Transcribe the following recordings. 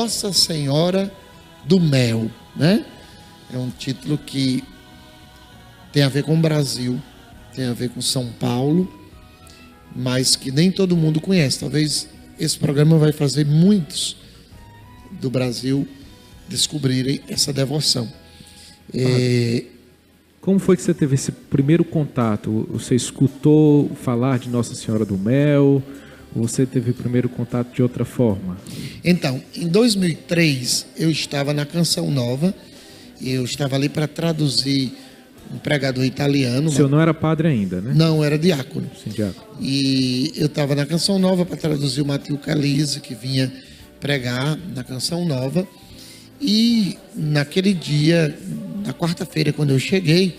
Nossa Senhora do Mel, né? É um título que tem a ver com o Brasil, tem a ver com São Paulo, mas que nem todo mundo conhece. Talvez esse programa vai fazer muitos do Brasil descobrirem essa devoção. Como foi que você teve esse primeiro contato? Você escutou falar de Nossa Senhora do Mel? Ou você teve o primeiro contato de outra forma? Então, em 2003, eu estava na Canção Nova. Eu estava ali para traduzir um pregador italiano. O senhor não era padre ainda, né? Não, era diácono. Sim, diácono. E eu estava na Canção Nova para traduzir o Matheus Calise, que vinha pregar na Canção Nova. E naquele dia, na quarta-feira, quando eu cheguei,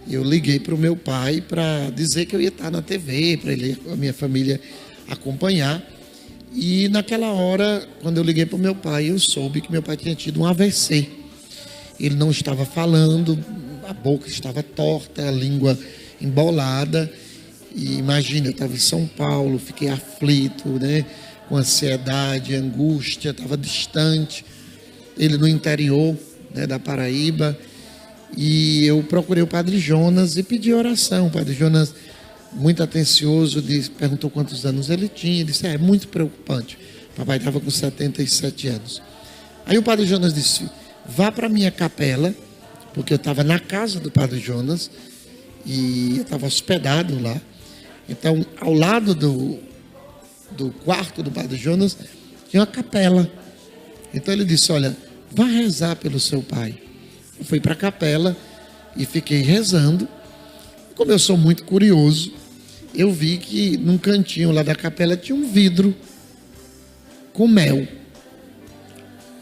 eu liguei para o meu pai para dizer que eu ia estar na TV, para ele, a minha família acompanhar. E naquela hora, quando eu liguei para o meu pai, eu soube que meu pai tinha tido um AVC. Ele não estava falando, a boca estava torta, a língua embolada. E imagina, eu estava em São Paulo, fiquei aflito, né? Com ansiedade, angústia, estava distante. Ele no interior, né, da Paraíba. E eu procurei o Padre Jonas e pedi oração. O Padre Jonas, muito atencioso, perguntou quantos anos ele tinha. Disse, é muito preocupante. O papai estava com 77 anos. Aí o Padre Jonas disse, vá para a minha capela, porque eu estava na casa do Padre Jonas e eu estava hospedado lá. Então, ao lado do quarto do Padre Jonas, tinha uma capela. Então ele disse, olha, vá rezar pelo seu pai. Eu fui para a capela e fiquei rezando. Como eu sou muito curioso, eu vi que num cantinho lá da capela tinha um vidro com mel.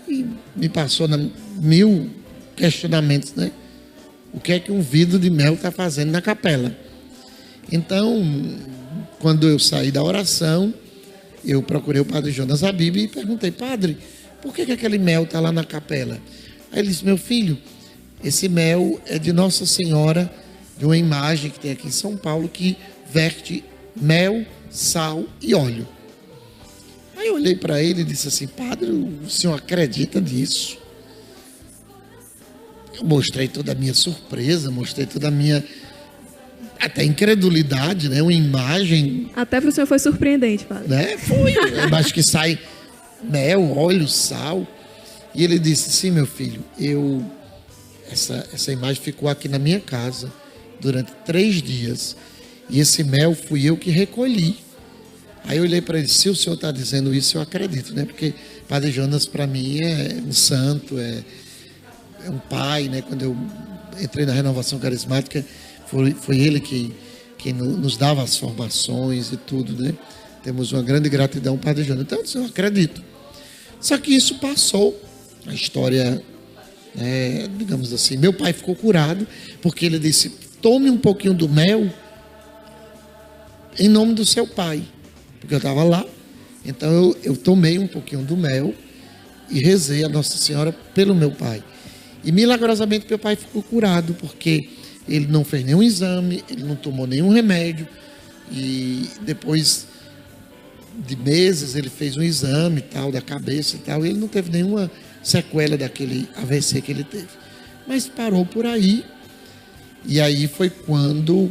E me passou mil questionamentos, né? O que é que um vidro de mel está fazendo na capela? Então, quando eu saí da oração, eu procurei o Padre Jonas Abib e perguntei, padre, por que aquele mel está lá na capela? Aí ele disse, meu filho, esse mel é de Nossa Senhora, de uma imagem que tem aqui em São Paulo, que verte mel, sal e óleo. Aí eu olhei para ele e disse assim, padre, o senhor acredita nisso? Eu mostrei toda a minha surpresa, mostrei toda a minha até incredulidade, né? Uma imagem... Até para o senhor foi surpreendente, padre. Né? Foi, eu acho que sai mel, óleo, sal. E ele disse, sim, meu filho, essa imagem ficou aqui na minha casa durante 3 dias. E esse mel fui eu que recolhi. Aí eu olhei para ele, se o senhor está dizendo isso, eu acredito, né? Porque Padre Jonas, para mim, é um santo, é um pai, né? Quando eu entrei na renovação carismática, foi ele que nos dava as formações e tudo, né? Temos uma grande gratidão ao Padre Jonas. Então, eu acredito. Só que isso passou. A história, digamos assim, meu pai ficou curado, porque ele disse, tome um pouquinho do mel em nome do seu pai. Porque eu estava lá. Então, eu tomei um pouquinho do mel e rezei a Nossa Senhora pelo meu pai. E, milagrosamente, meu pai ficou curado, porque ele não fez nenhum exame, ele não tomou nenhum remédio. E depois de meses, ele fez um exame tal, da cabeça e tal, e ele não teve nenhuma sequela daquele AVC que ele teve. Mas parou por aí. E aí foi quando,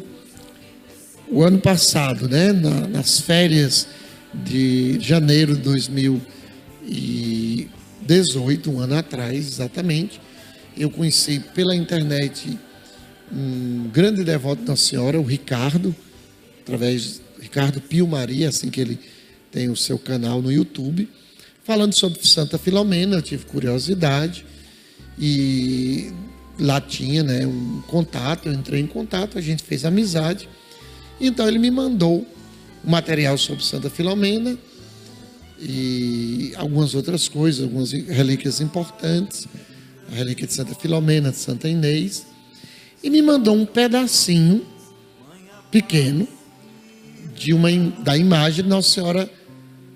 o ano passado, né, nas férias de janeiro de 2018, um ano atrás exatamente, eu conheci pela internet um grande devoto da Senhora, o Ricardo, através do Ricardo Pio Maria, assim que ele tem o seu canal no YouTube, falando sobre Santa Filomena. Eu tive curiosidade e lá tinha, né, um contato, eu entrei em contato, a gente fez amizade. Então ele me mandou um material sobre Santa Filomena e algumas outras coisas, algumas relíquias importantes, a relíquia de Santa Filomena, de Santa Inês, e me mandou um pedacinho pequeno da imagem de Nossa Senhora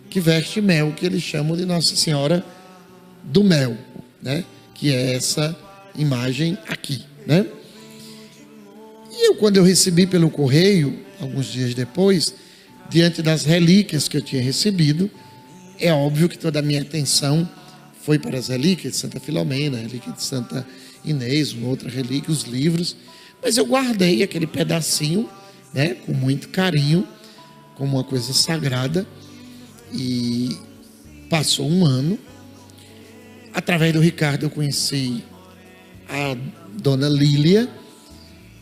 que veste mel, que eles chamam de Nossa Senhora do Mel, né? Que é essa imagem aqui, né? E quando eu recebi pelo correio, alguns dias depois, diante das relíquias que eu tinha recebido, é óbvio que toda a minha atenção foi para as relíquias de Santa Filomena, a relíquia de Santa Inês, uma outra relíquia, os livros. Mas eu guardei aquele pedacinho, né, com muito carinho, como uma coisa sagrada. E passou um ano. Através do Ricardo eu conheci a dona Lília,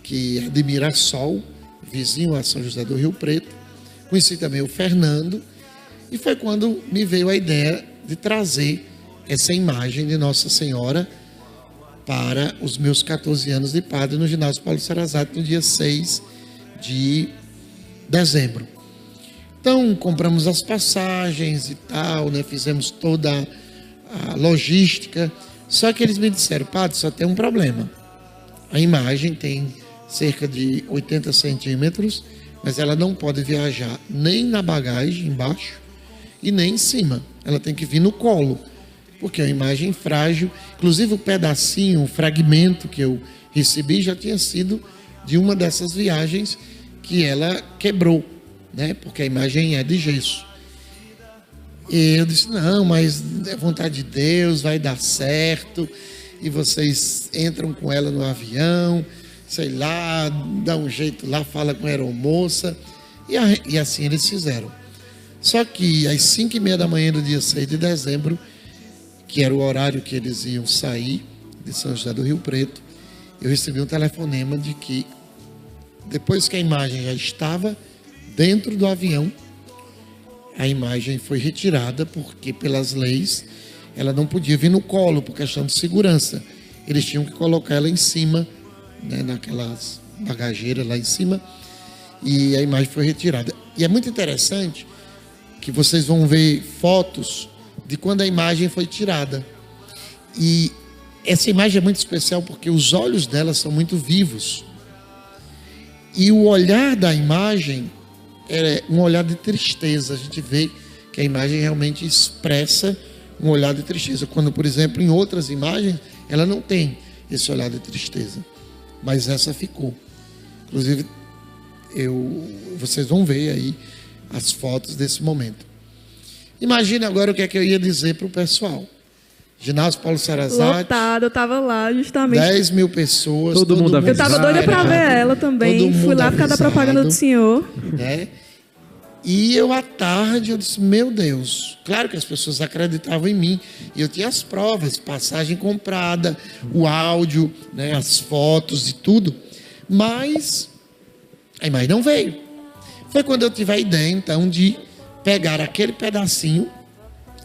que é de Mirassol, vizinho a São José do Rio Preto. Conheci também o Fernando. E foi quando me veio a ideia de trazer essa imagem de Nossa Senhora para os meus 14 anos de padre no ginásio Paulo Sarazate, no dia 6 de dezembro. Então, compramos as passagens e tal, né? Fizemos toda a logística. Só que eles me disseram, padre, só tem um problema. A imagem tem cerca de 80 centímetros, mas ela não pode viajar nem na bagagem embaixo e nem em cima. Ela tem que vir no colo, porque é uma imagem frágil. Inclusive o pedacinho, o fragmento que eu recebi já tinha sido de uma dessas viagens que ela quebrou, né? Porque a imagem é de gesso. E eu disse, não, mas é vontade de Deus, vai dar certo. E vocês entram com ela no avião, sei lá, dá um jeito lá, fala com a aeromoça. E assim eles fizeram. Só que às 5h30 da manhã do dia 6 de dezembro, que era o horário que eles iam sair de São José do Rio Preto, eu recebi um telefonema de que, depois que a imagem já estava dentro do avião, a imagem foi retirada, porque pelas leis ela não podia vir no colo, por questão de segurança. Eles tinham que colocar ela em cima, né, naquelas bagageiras lá em cima, e a imagem foi retirada. E é muito interessante que vocês vão ver fotos de quando a imagem foi tirada. E essa imagem é muito especial porque os olhos dela são muito vivos. E o olhar da imagem é um olhar de tristeza. A gente vê que a imagem realmente expressa um olhar de tristeza. Quando, por exemplo, em outras imagens, ela não tem esse olhar de tristeza. Mas essa ficou. Inclusive, vocês vão ver aí as fotos desse momento. Imagina agora o que é que eu ia dizer para o pessoal. Ginásio Paulo Sarazate. Lotado, eu estava lá justamente. 10 mil pessoas. Todo mundo Eu estava doida para ver ela também. Fui lá por causa da propaganda do senhor. Né? E eu à tarde, eu disse, meu Deus. Claro que as pessoas acreditavam em mim. E eu tinha as provas, passagem comprada, o áudio, né, as fotos e tudo. Mas a imagem não veio. Foi quando eu tive a ideia, então, de pegar aquele pedacinho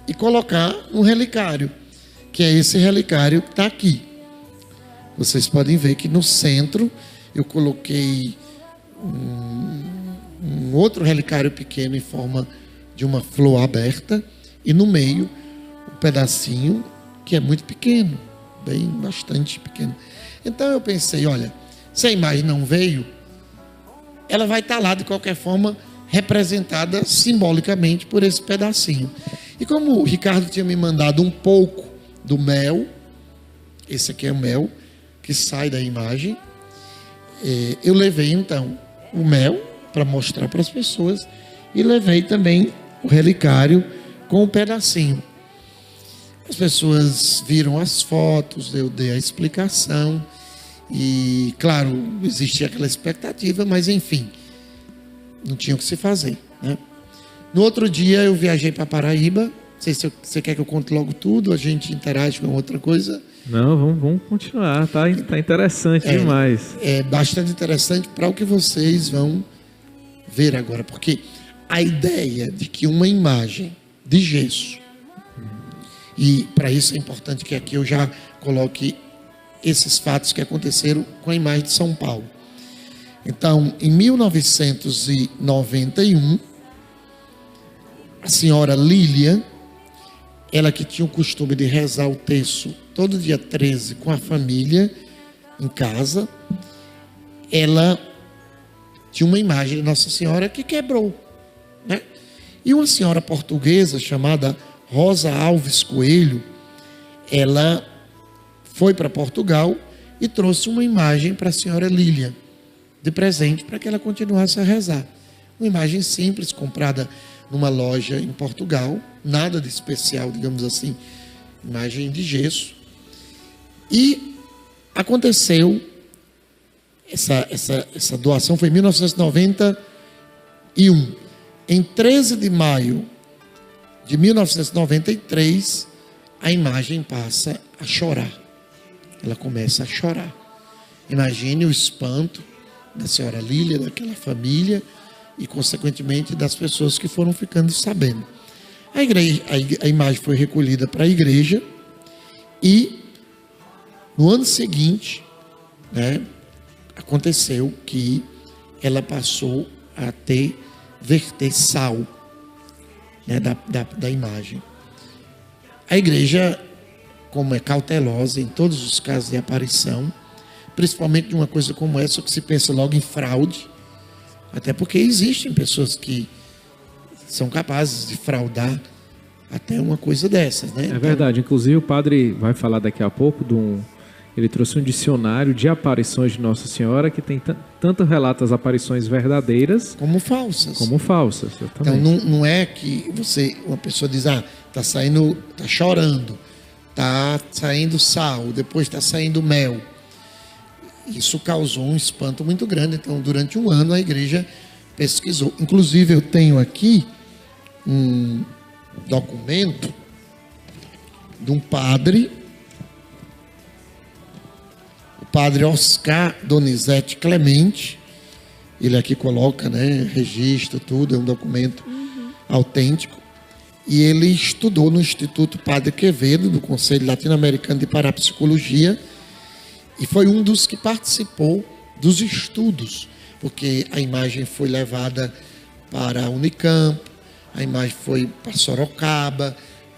e colocar no relicário, que é esse relicário que está aqui. Vocês podem ver que no centro eu coloquei um outro relicário pequeno em forma de uma flor aberta e no meio um pedacinho que é muito pequeno, bastante pequeno. Então eu pensei, olha, se a imagem não veio, ela vai estar lá de qualquer forma representada simbolicamente por esse pedacinho. E como o Ricardo tinha me mandado um pouco do mel, esse aqui é o mel que sai da imagem, eu levei então o mel para mostrar para as pessoas e levei também o relicário com um pedacinho. As pessoas viram as fotos, eu dei a explicação e, claro, existia aquela expectativa, mas enfim, não tinha o que se fazer, né? No outro dia eu viajei para Paraíba. Não sei se você quer que eu conte logo tudo, a gente interage com outra coisa. Não, vamos continuar, tá interessante demais. É bastante interessante para o que vocês vão ver agora, porque a ideia de que uma imagem de gesso, e para isso é importante que aqui eu já coloque esses fatos que aconteceram com a imagem de São Paulo. Então, em 1991, a senhora Lília, ela que tinha o costume de rezar o terço todo dia 13 com a família em casa, ela tinha uma imagem de Nossa Senhora que quebrou, né? E uma senhora portuguesa chamada Rosa Alves Coelho, ela foi para Portugal e trouxe uma imagem para a senhora Lília de presente para que ela continuasse a rezar. Uma imagem simples, comprada numa loja em Portugal, nada de especial, digamos assim, imagem de gesso. E aconteceu, essa doação foi em 1991. Em 13 de maio de 1993, a imagem passa a chorar. Ela começa a chorar. Imagine o espanto da senhora Lília, daquela família e, consequentemente, das pessoas que foram ficando sabendo. A imagem foi recolhida para a igreja e, no ano seguinte, né, aconteceu que ela passou a verter sal, né, da imagem. A igreja, como é cautelosa em todos os casos de aparição, principalmente de uma coisa como essa, que se pensa logo em fraude, até porque existem pessoas que são capazes de fraudar até uma coisa dessas, né? É verdade. Inclusive o padre vai falar daqui a pouco ele trouxe um dicionário de aparições de Nossa Senhora que tem tanto relata as aparições verdadeiras como falsas. Então não é que uma pessoa diz, tá chorando, tá saindo sal, depois tá saindo mel. Isso causou um espanto muito grande. Então, durante um ano, a igreja pesquisou. Inclusive, eu tenho aqui um documento de um padre, o padre Oscar Donizete Clemente. Ele aqui coloca, né, registro, tudo, é um documento autêntico. E ele estudou no Instituto Padre Quevedo, do Conselho Latino-Americano de Parapsicologia, e foi um dos que participou dos estudos, porque a imagem foi levada para a Unicamp, a imagem foi para Sorocaba,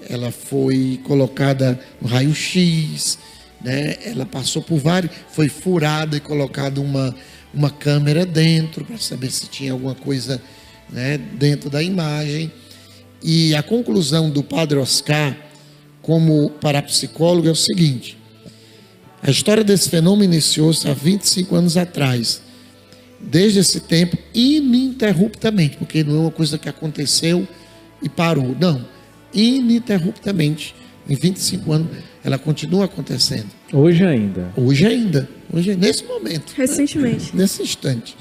ela foi colocada no raio-x, né? Ela passou por vários, foi furada e colocada uma câmera dentro para saber se tinha alguma coisa, né, dentro da imagem. E a conclusão do padre Oscar, como parapsicólogo, é o seguinte: a história desse fenômeno iniciou-se há 25 anos atrás. Desde esse tempo, ininterruptamente, porque não é uma coisa que aconteceu e parou. Não, ininterruptamente, em 25 anos, ela continua acontecendo. Hoje ainda, nesse momento. Recentemente. Nesse instante.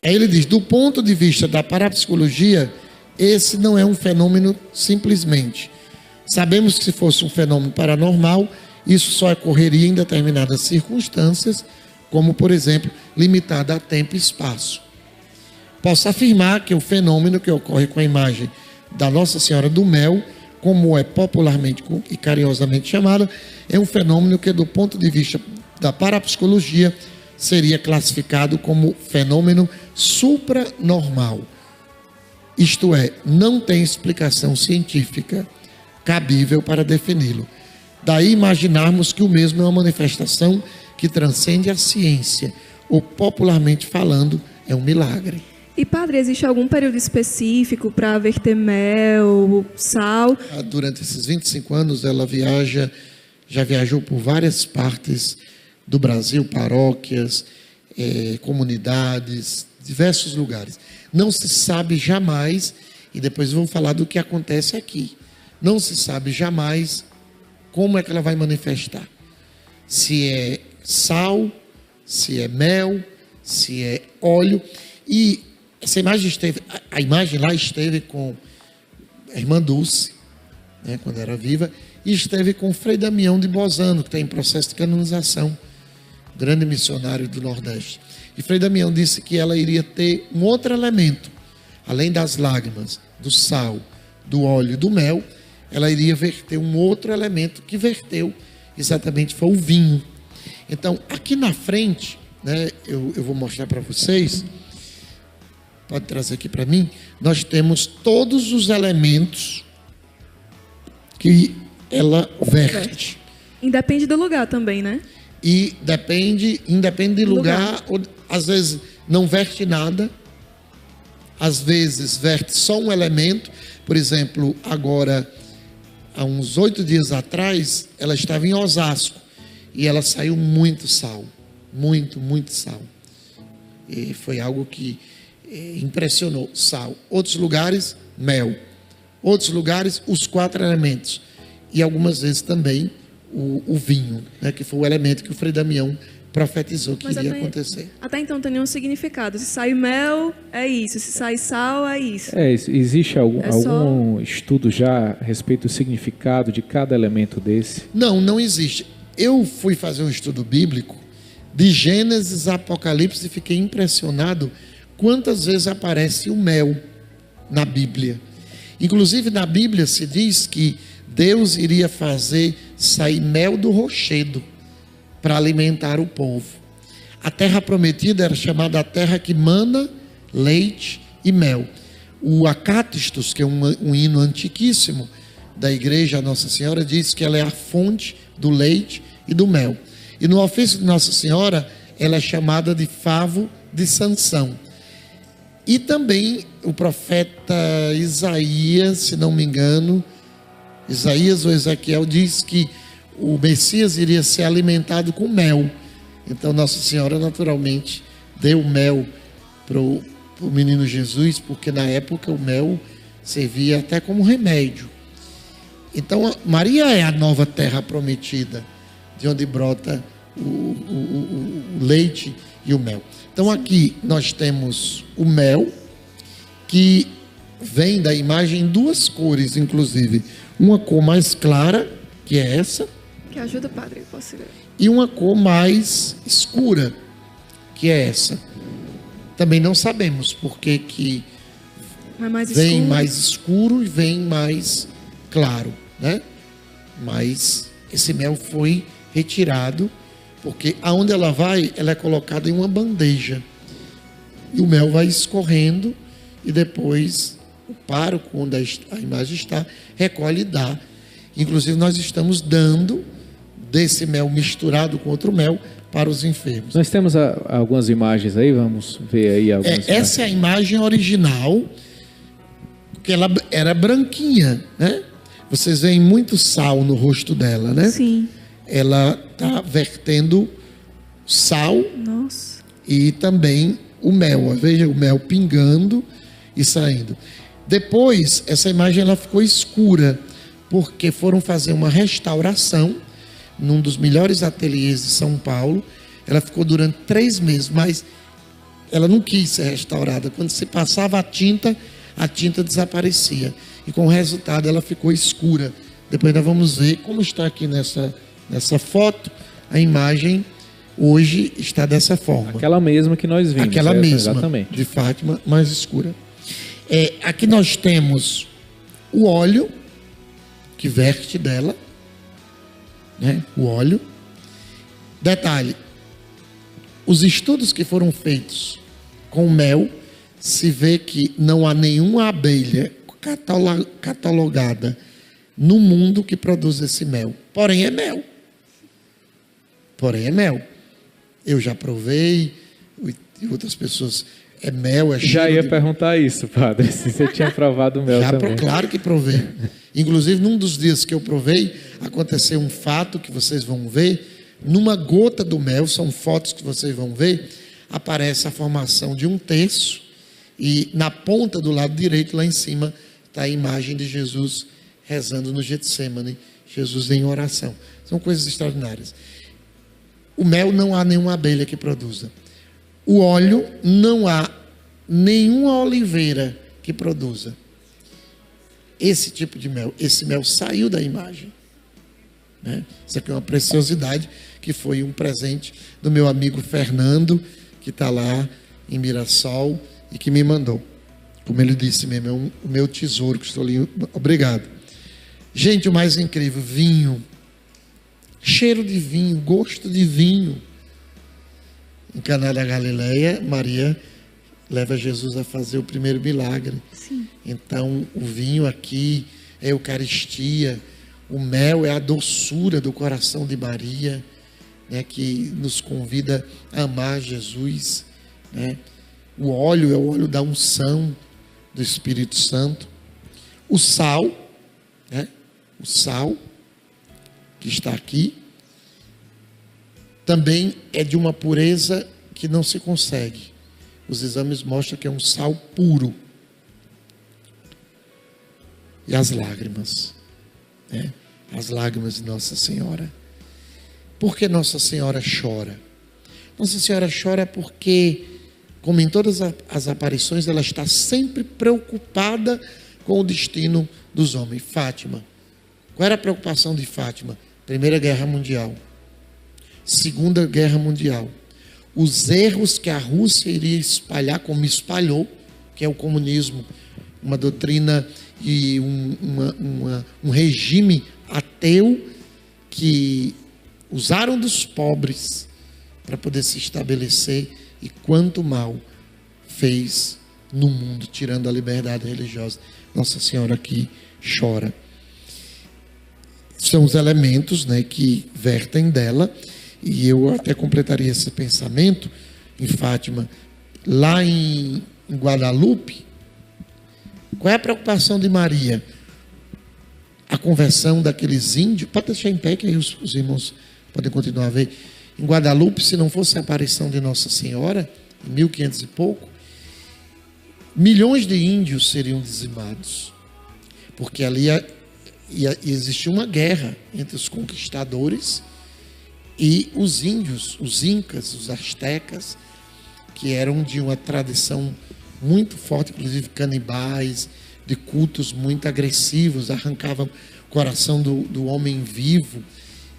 Aí ele diz, do ponto de vista da parapsicologia, esse não é um fenômeno simplesmente. Sabemos que se fosse um fenômeno paranormal, isso só ocorreria em determinadas circunstâncias, como, por exemplo, limitada a tempo e espaço. Posso afirmar que o fenômeno que ocorre com a imagem da Nossa Senhora do Mel, como é popularmente e carinhosamente chamada, é um fenômeno que, do ponto de vista da parapsicologia, seria classificado como fenômeno supranormal. Isto é, não tem explicação científica cabível para defini-lo. Daí imaginarmos que o mesmo é uma manifestação que transcende a ciência, ou popularmente falando, é um milagre. E padre, existe algum período específico para verter mel, sal? Durante esses 25 anos ela já viajou por várias partes do Brasil, paróquias, comunidades, diversos lugares. Não se sabe jamais, e depois vamos falar do que acontece aqui, não se sabe jamais como é que ela vai manifestar. Se é sal, se é mel, se é óleo. E essa imagem a imagem lá esteve com a irmã Dulce, né, quando era viva, e esteve com Frei Damião de Bozano, que está em processo de canonização, grande missionário do Nordeste. E Frei Damião disse que ela iria ter um outro elemento, além das lágrimas, do sal, do óleo e do mel, ela iria verter um outro elemento que verteu, exatamente foi o vinho. Então, aqui na frente, né, eu vou mostrar para vocês, pode trazer aqui para mim, nós temos todos os elementos que ela verte. Independe do lugar também, né? E independe de lugar, ou, às vezes não verte nada, às vezes verte só um elemento. Por exemplo, agora, há uns 8 dias atrás, ela estava em Osasco e ela saiu muito sal, muito sal. E foi algo que impressionou, sal. Outros lugares, mel. Outros lugares, os 4 elementos. e algumas vezes também o vinho, né, que foi o elemento que o Frei Damião profetizou que iria acontecer. Até então não tem nenhum significado. Se sai mel, é isso. Se sai sal, é isso. Existe algum estudo já a respeito do significado de cada elemento desse? Não existe. Eu fui fazer um estudo bíblico de Gênesis a Apocalipse e fiquei impressionado quantas vezes aparece o mel na Bíblia. Inclusive na Bíblia se diz que Deus iria fazer sair mel do rochedo para alimentar o povo. A terra prometida era chamada a terra que mana leite e mel. O Acátistos, que é um hino antiquíssimo da igreja Nossa Senhora, diz que ela é a fonte do leite e do mel. E no ofício de Nossa Senhora, ela é chamada de favo de Sansão. E também o profeta Isaías, se não me engano, Isaías ou Ezequiel, diz que o Messias iria ser alimentado com mel. Então Nossa Senhora naturalmente deu mel para o menino Jesus, porque na época o mel servia até como remédio. Então Maria é a nova terra prometida, de onde brota o leite e o mel. Então aqui nós temos o mel, que vem da imagem em duas cores, inclusive. Uma cor mais clara, que é essa. Que ajuda, padre, posso ver. E uma cor mais escura, que é essa. Também não sabemos por que vem mais escuro e vem mais claro, né? Mas esse mel foi retirado, porque aonde ela vai, ela é colocada em uma bandeja. E o mel vai escorrendo e depois o pároco, onde a imagem está, recolhe e dá. Inclusive nós estamos dando desse mel misturado com outro mel para os enfermos. Nós temos algumas imagens aí, vamos ver aí algumas imagens. Essa é a imagem original, que ela era branquinha, né? Vocês veem muito sal no rosto dela, né? Sim. Ela está vertendo sal. Nossa. E também o mel. Veja o mel pingando e saindo. Depois, essa imagem ela ficou escura, porque foram fazer uma restauração num dos melhores ateliês de São Paulo. Ela ficou durante 3 meses, mas ela não quis ser restaurada. Quando se passava a tinta desaparecia. E com o resultado ela ficou escura. Depois nós vamos ver como está aqui nessa foto. A imagem hoje está dessa forma. Aquela mesma que nós vimos. Aquela mesma, exatamente. De Fátima, mais escura. Aqui nós temos o óleo que verte dela, né? O óleo. Detalhe, os estudos que foram feitos com mel, se vê que não há nenhuma abelha catalogada no mundo que produz esse mel. Porém é mel. Eu já provei, e outras pessoas, é mel, é cheiro. Já ia perguntar isso, padre, se você tinha provado o mel também. Claro que provei. Inclusive, num dos dias que eu provei, aconteceu um fato que vocês vão ver. Numa gota do mel, são fotos que vocês vão ver, aparece a formação de um terço, e na ponta do lado direito, lá em cima, está a imagem de Jesus rezando no Getsemane, Jesus em oração. São coisas extraordinárias. O mel não há nenhuma abelha que produza. O óleo não há nenhuma oliveira que produza. Esse tipo de mel, esse mel saiu da imagem, né? Isso aqui é uma preciosidade que foi um presente do meu amigo Fernando, que está lá em Mirassol e que me mandou. Como ele disse mesmo, é o meu tesouro que estou ali. Obrigado. Gente, o mais incrível, vinho. Cheiro de vinho, gosto de vinho. Em Caná da Galileia, Maria leva Jesus a fazer o primeiro milagre. Sim. Então, o vinho aqui é a Eucaristia, o mel é a doçura do coração de Maria, né, que nos convida a amar Jesus, né? O óleo é o óleo da unção do Espírito Santo. O sal, né? O sal que está aqui, também é de uma pureza que não se consegue. Os exames mostram que é um sal puro. E as lágrimas, né? as lágrimas de Nossa Senhora. Por que Nossa Senhora chora? Nossa Senhora chora porque, como em todas as aparições, ela está sempre preocupada com o destino dos homens. Fátima. Qual era a preocupação de Fátima? Primeira Guerra Mundial. Segunda Guerra Mundial. Os erros que a Rússia iria espalhar, como espalhou, que é o comunismo, uma doutrina e um regime ateu que usaram dos pobres para poder se estabelecer, e quanto mal fez no mundo, tirando a liberdade religiosa. Nossa Senhora aqui chora. São os elementos, né, que vertem dela, e eu até completaria esse pensamento em Fátima. Lá em Guadalupe, qual é a preocupação de Maria? A conversão daqueles índios. Pode deixar em pé, que aí os irmãos podem continuar a ver. Em Guadalupe, se não fosse a aparição de Nossa Senhora, em 1500 e pouco, milhões de índios seriam dizimados, porque ali existia uma guerra entre os conquistadores e os índios, os incas, os astecas, que eram de uma tradição muito forte, inclusive canibais, de cultos muito agressivos, arrancavam o coração do homem vivo,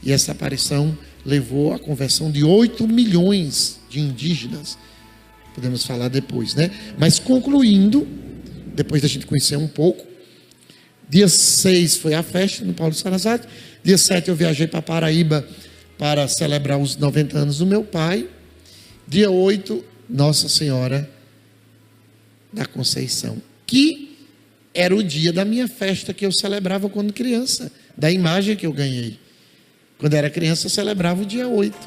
e essa aparição levou à conversão de 8 milhões de indígenas. Podemos falar depois, né? Mas concluindo, depois da gente conhecer um pouco, dia 6 foi a festa no Paulo Sarasate. Dia 7 eu viajei para Paraíba para celebrar os 90 anos do meu pai. Dia 8, Nossa Senhora da Conceição, que era o dia da minha festa que eu celebrava quando criança, da imagem que eu ganhei. Quando era criança eu celebrava o dia 8.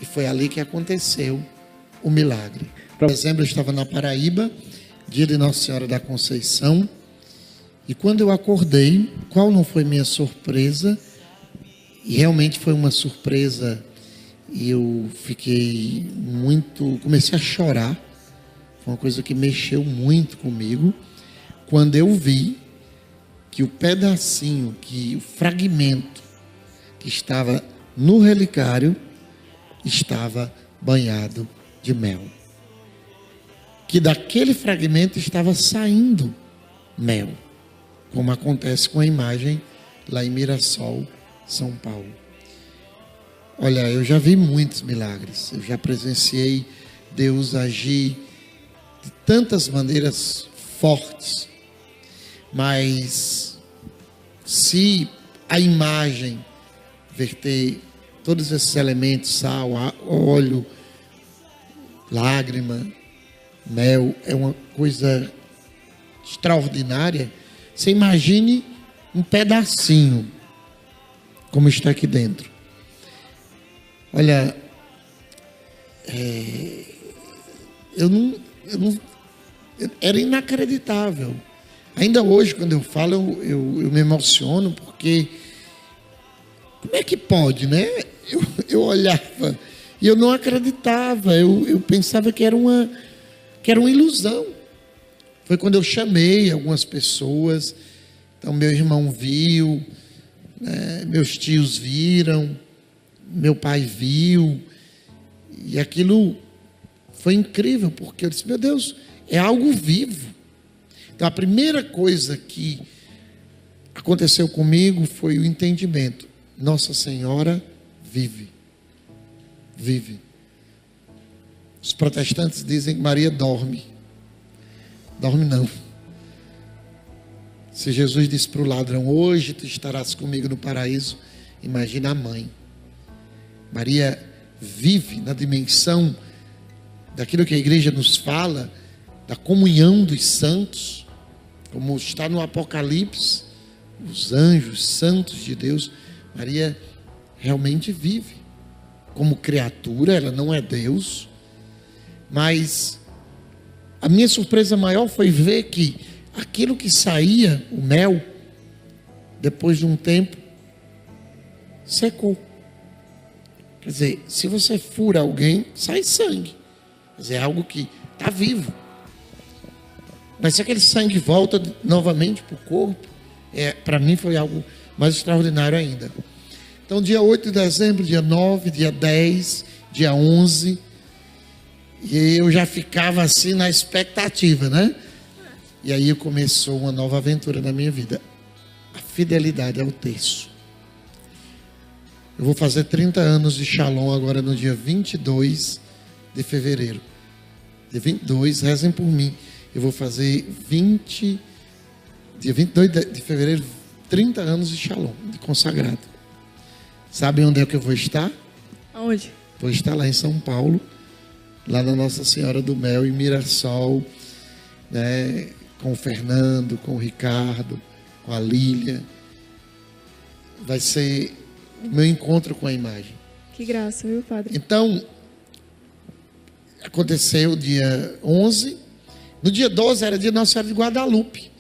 E foi ali que aconteceu o milagre. Em dezembro eu estava na Paraíba, dia de Nossa Senhora da Conceição, e quando eu acordei, qual não foi minha surpresa? E realmente foi uma surpresa, e eu fiquei comecei a chorar, foi uma coisa que mexeu muito comigo, quando eu vi que o pedacinho, que o fragmento que estava no relicário estava banhado de mel. Que daquele fragmento estava saindo mel, como acontece com a imagem lá em Mirassol, São Paulo. Olha, eu já vi muitos milagres, eu já presenciei Deus agir de tantas maneiras fortes, mas se a imagem verter todos esses elementos, sal, óleo, lágrima, mel, é uma coisa extraordinária. Você imagine um pedacinho como está aqui dentro. Olha, era inacreditável. Ainda hoje, quando eu falo, eu me emociono, porque como é que pode, né? Eu olhava e eu não acreditava, eu pensava que era uma ilusão. Foi quando eu chamei algumas pessoas, então meu irmão viu, né, meus tios viram, meu pai viu, e aquilo foi incrível, porque eu disse, meu Deus, é algo vivo. Então a primeira coisa que aconteceu comigo foi o entendimento: Nossa Senhora vive. Vive. Os protestantes dizem que Maria dorme. Dorme não. Se Jesus disse para o ladrão, hoje tu estarás comigo no paraíso, imagina a mãe. Maria vive na dimensão daquilo que a igreja nos fala, da comunhão dos santos, como está no Apocalipse, os anjos santos de Deus. Maria realmente vive como criatura, ela não é Deus, mas a minha surpresa maior foi ver que aquilo que saía, o mel, depois de um tempo, secou. Quer dizer, se você fura alguém, sai sangue. Quer dizer, é algo que está vivo. Mas se aquele sangue volta novamente para o corpo, para mim foi algo mais extraordinário ainda. Então, dia 8 de dezembro, dia 9, dia 10, dia 11, e eu já ficava assim na expectativa, né? E aí começou uma nova aventura na minha vida. A fidelidade ao terço. Eu vou fazer 30 anos de Shalom agora no dia 22 de fevereiro. Dia 22, rezem por mim. Eu vou fazer dia 22 de fevereiro, 30 anos de Shalom, de consagrado. Sabem onde é que eu vou estar? Aonde? Vou estar lá em São Paulo, lá na Nossa Senhora do Mel, em Mirassol, né, com o Fernando, com o Ricardo, com a Lília. Vai ser o meu encontro com a imagem. Que graça, viu, padre? Então, aconteceu dia 11. No dia 12 era dia Nossa Senhora de Guadalupe.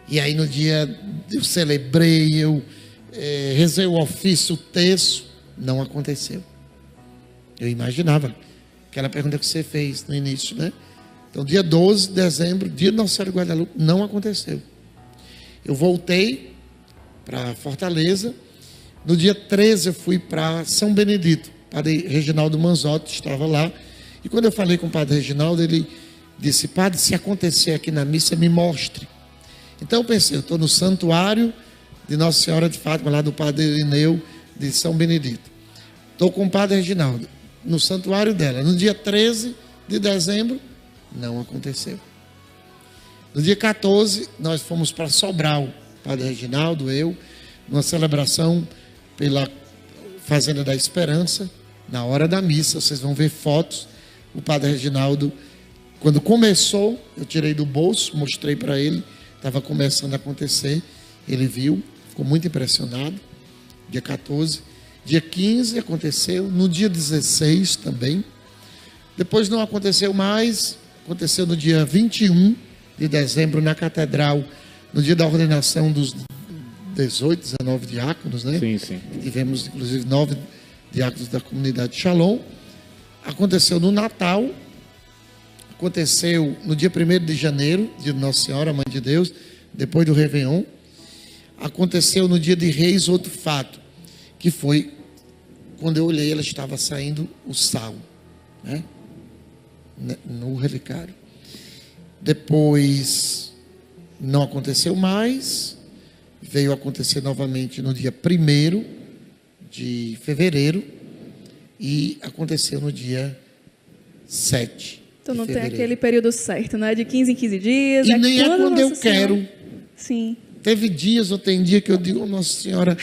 E aí no dia eu celebrei, eu rezei o ofício, o terço. Não aconteceu. Eu imaginava. Aquela pergunta que você fez no início, né? Então, dia 12 de dezembro, dia de Nossa Senhora de Guadalupe, não aconteceu. Eu voltei para Fortaleza. No dia 13 eu fui para São Benedito. O padre Reginaldo Manzotti estava lá. E quando eu falei com o padre Reginaldo, ele disse: padre, se acontecer aqui na missa, me mostre. Então eu pensei, eu estou no santuário de Nossa Senhora de Fátima, lá do padre Irineu de São Benedito. Estou com o padre Reginaldo no santuário dela. No dia 13 de dezembro, não aconteceu. No dia 14, nós fomos para Sobral, padre Reginaldo, eu, numa celebração pela Fazenda da Esperança. Na hora da missa, vocês vão ver fotos. O padre Reginaldo, quando começou, eu tirei do bolso, mostrei para ele, estava começando a acontecer, ele viu, ficou muito impressionado. Dia 14, dia 15 aconteceu, no dia 16 também. Depois não aconteceu mais, aconteceu no dia 21 de dezembro na Catedral, no dia da ordenação dos 18, 19 diáconos, né? Sim, sim. Tivemos, inclusive, 9 diáconos da comunidade Shalom. Aconteceu no Natal, aconteceu no dia 1º de janeiro, dia de Nossa Senhora, Mãe de Deus, depois do Réveillon. Aconteceu no dia de Reis outro fato, que foi quando eu olhei, ela estava saindo o sal, né? No relicário. Depois não aconteceu mais, veio acontecer novamente no dia 1º de fevereiro e aconteceu no dia 7 Então de não tem fevereiro. aquele período certo, né? De 15 em 15 dias. E nem é quando eu Nossa Senhora- quero. Sim. Teve dias ou tem dia que eu digo: Nossa Senhora,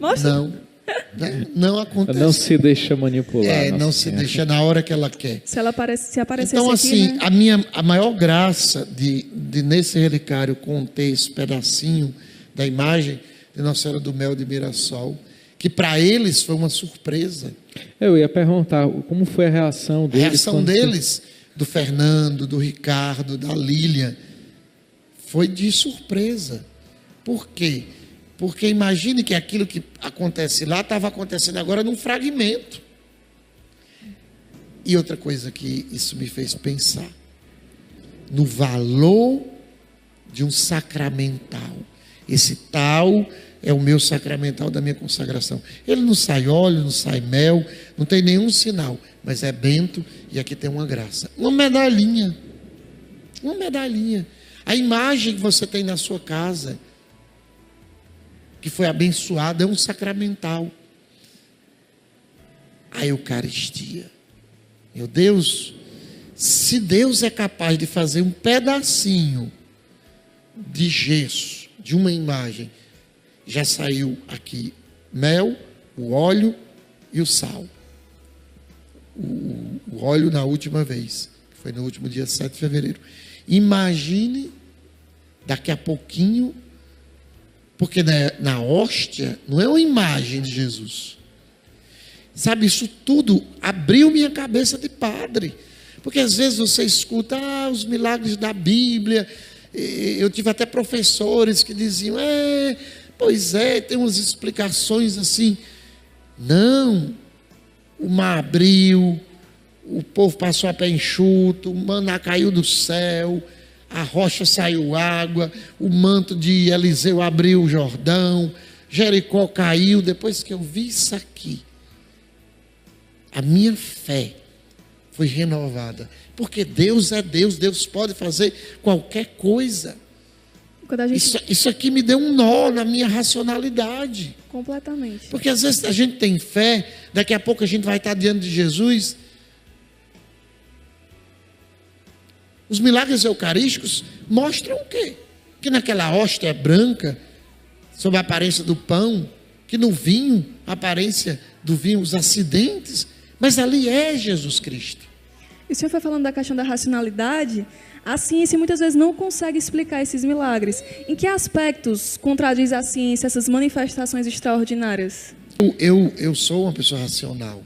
Mostra. não, né? Não acontece. Não se deixa manipular. Não Nossa se Senhora. deixa na hora que ela quer. Se aparecesse Então, aqui, assim, né? a maior graça de nesse relicário conter esse pedacinho da imagem de Nossa Senhora do Mel de Mirassol, que para eles foi uma surpresa. Eu ia perguntar como foi a reação A deles. reação quando- deles, do Fernando, do Ricardo, da Lília, foi de surpresa. Por quê? Porque imagine que aquilo que acontece lá estava acontecendo agora num fragmento. E outra coisa que isso me fez pensar, no valor de um sacramental. Esse tal é o meu sacramental da minha consagração. Ele não sai óleo, não sai mel, não tem nenhum sinal, mas é bento e aqui tem uma graça. Uma medalhinha. Uma medalhinha. A imagem que você tem na sua casa, que foi abençoada, é um sacramental. A Eucaristia. Meu Deus, se Deus é capaz de fazer um pedacinho de gesso, de uma imagem, já saiu aqui mel, o óleo e o sal. O óleo na última vez, foi no último dia 7 de fevereiro. Imagine daqui a pouquinho, porque na hóstia não é uma imagem de Jesus. Sabe, isso tudo abriu minha cabeça de padre. Porque às vezes você escuta os milagres da Bíblia. Eu tive até professores que diziam: pois é, tem umas explicações assim. Não, o mar abriu, o povo passou a pé enxuto, o maná caiu do céu, a rocha saiu água, o manto de Eliseu abriu o Jordão, Jericó caiu. Depois que eu vi isso aqui, a minha fé foi renovada. Porque Deus é Deus, Deus pode fazer qualquer coisa. Quando a gente... Isso aqui me deu um nó na minha racionalidade. Completamente. Porque às vezes a gente tem fé, daqui a pouco a gente vai estar diante de Jesus. Os milagres eucarísticos mostram o quê? Que naquela hóstia branca, sob a aparência do pão, que no vinho, a aparência do vinho, os acidentes, mas ali é Jesus Cristo. E o senhor foi falando da questão da racionalidade. A ciência muitas vezes não consegue explicar esses milagres. Em que aspectos contradiz a ciência essas manifestações extraordinárias? Eu sou uma pessoa racional.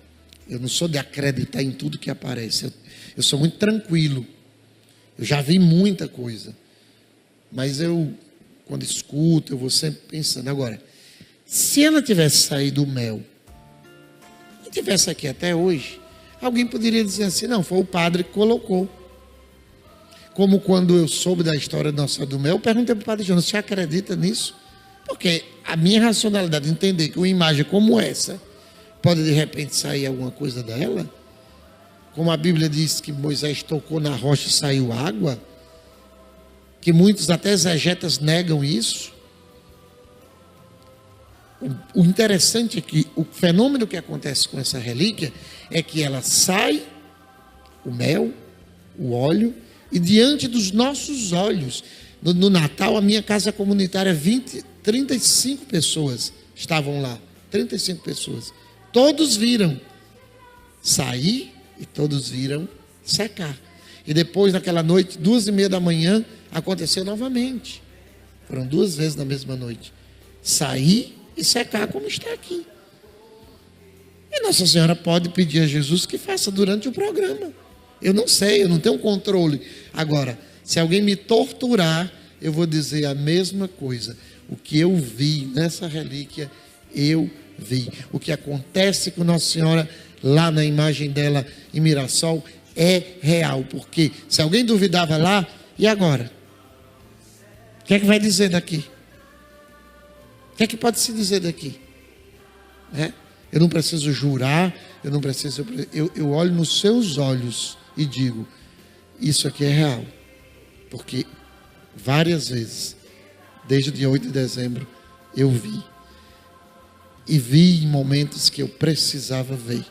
Eu não sou de acreditar em tudo que aparece. Eu sou muito tranquilo. Eu já vi muita coisa. Mas quando escuto, eu vou sempre pensando. Agora, se ela tivesse saído do mel e tivesse aqui até hoje, alguém poderia dizer assim, não, foi o padre que colocou. Como quando eu soube da história da Nossa Senhora do Mel, eu perguntei para o padre Jonas, você acredita nisso? Porque a minha racionalidade de entender que uma imagem como essa pode de repente sair alguma coisa dela, como a Bíblia diz que Moisés tocou na rocha e saiu água, que muitos até exegetas negam isso. O interessante é que o fenômeno que acontece com essa relíquia é que ela sai, o mel, o óleo, e diante dos nossos olhos, no Natal, a minha casa comunitária, 35 pessoas estavam lá, 35 pessoas. Todos viram sair e todos viram secar. E depois, naquela noite, 2:30 da manhã, aconteceu novamente. Foram 2 vezes na mesma noite. Sair e secar como está aqui. E Nossa Senhora pode pedir a Jesus que faça durante o programa. Eu não sei, eu não tenho controle. Agora, se alguém me torturar, eu vou dizer a mesma coisa. O que eu vi nessa relíquia, eu vi. O que acontece com Nossa Senhora lá na imagem dela em Mirassol é real. Porque se alguém duvidava lá, e agora? O que é que vai dizer daqui? O que é que pode se dizer daqui? Eu não preciso jurar, eu não preciso. Eu olho nos seus olhos e digo: isso aqui é real. Porque várias vezes, desde o dia 8 de dezembro, eu vi. E vi em momentos que eu precisava ver.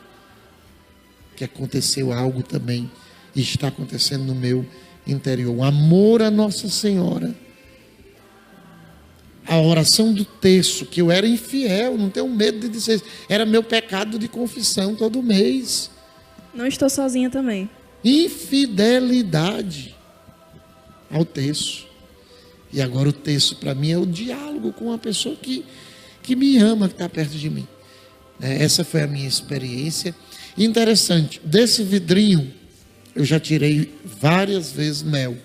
Que aconteceu algo também. E está acontecendo no meu interior. O amor a Nossa Senhora. A oração do terço, que eu era infiel, não tenho medo de dizer isso. Era meu pecado de confissão todo mês. Não estou sozinha também. Infidelidade ao terço. E agora o terço para mim é o diálogo com uma pessoa que me ama, que está perto de mim. Essa foi a minha experiência. Interessante, desse vidrinho eu já tirei várias vezes mel.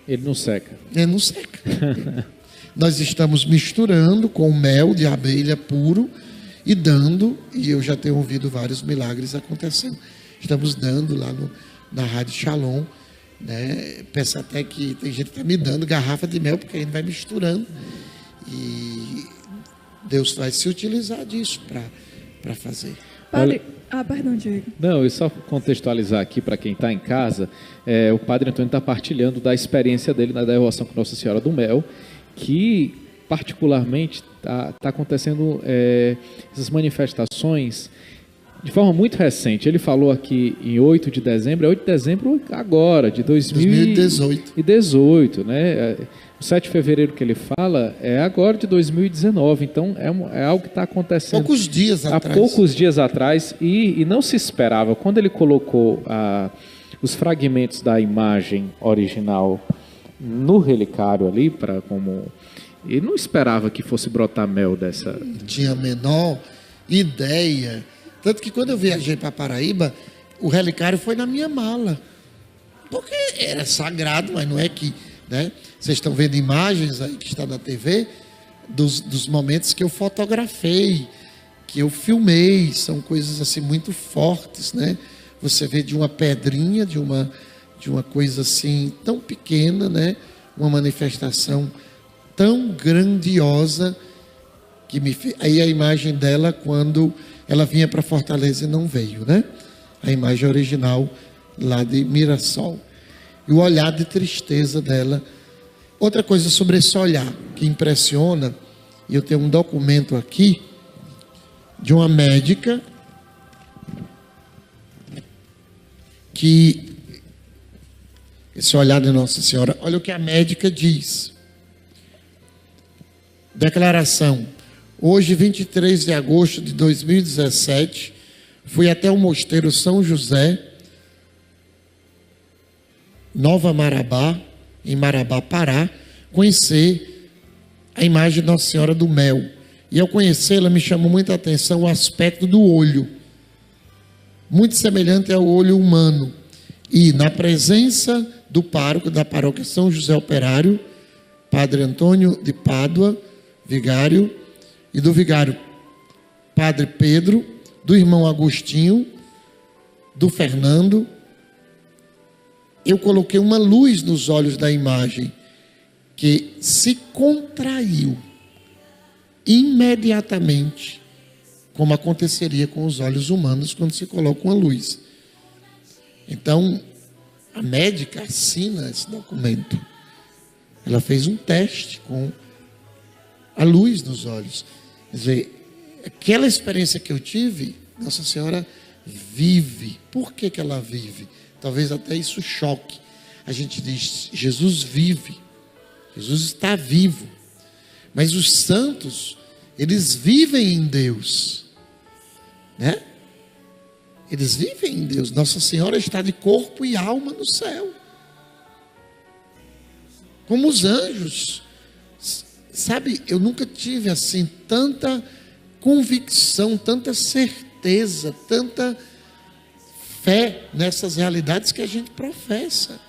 Ele não seca. Ele não seca. Nós estamos misturando com mel de abelha puro e dando, e eu já tenho ouvido vários milagres acontecendo. Estamos dando lá na Rádio Shalom, né? Peço até que tem gente que está me dando garrafa de mel, porque a gente vai misturando. E Deus vai se utilizar disso para fazer. Padre, perdão, Diego. Não, eu só contextualizar aqui para quem está em casa, o Padre Antônio está partilhando da experiência dele na devoção com Nossa Senhora do Mel, que particularmente está acontecendo essas manifestações de forma muito recente. Ele falou aqui em 8 de dezembro, 8 de dezembro agora, de 2018, né? O 7 de fevereiro que ele fala é agora de 2019, então é algo que está acontecendo poucos dias há atrás. poucos dias atrás e não se esperava. Quando ele colocou os fragmentos da imagem original no relicário ali, ele não esperava que fosse brotar mel dessa. Não tinha a menor ideia. Tanto que quando eu viajei para Paraíba, o relicário foi na minha mala. Porque era sagrado, mas não é que, né? Vocês estão vendo imagens aí que está na TV dos momentos que eu fotografei, que eu filmei, são coisas assim muito fortes, né? Você vê de uma pedrinha, de uma coisa assim tão pequena, né? Uma manifestação tão grandiosa Aí a imagem dela quando ela vinha para Fortaleza e não veio, né? A imagem original lá de Mirassol. E o olhar de tristeza dela. Outra coisa sobre esse olhar que impressiona, e eu tenho um documento aqui de uma médica que esse olhar de Nossa Senhora, olha o que a médica diz. Declaração: hoje, 23 de agosto de 2017, fui até o Mosteiro São José, Nova Marabá, em Marabá, Pará, conhecer a imagem de Nossa Senhora do Mel. E ao conhecê-la, me chamou muita atenção o aspecto do olho, muito semelhante ao olho humano. E na presença do pároco da paróquia São José Operário, Padre Antônio de Pádua, vigário, e do vigário Padre Pedro, do irmão Agostinho, do Fernando, eu coloquei uma luz nos olhos da imagem que se contraiu imediatamente, como aconteceria com os olhos humanos quando se coloca uma luz. Então, a médica assina esse documento. Ela fez um teste com a luz nos olhos. Quer dizer, aquela experiência que eu tive, Nossa Senhora vive. Por que que ela vive? Talvez até isso choque. A gente diz, Jesus vive. Jesus está vivo. Mas os santos, eles vivem em Deus. Né? Eles vivem em Deus. Nossa Senhora está de corpo e alma no céu. Como os anjos. Sabe, eu nunca tive assim tanta convicção, tanta certeza, tanta fé nessas realidades que a gente professa.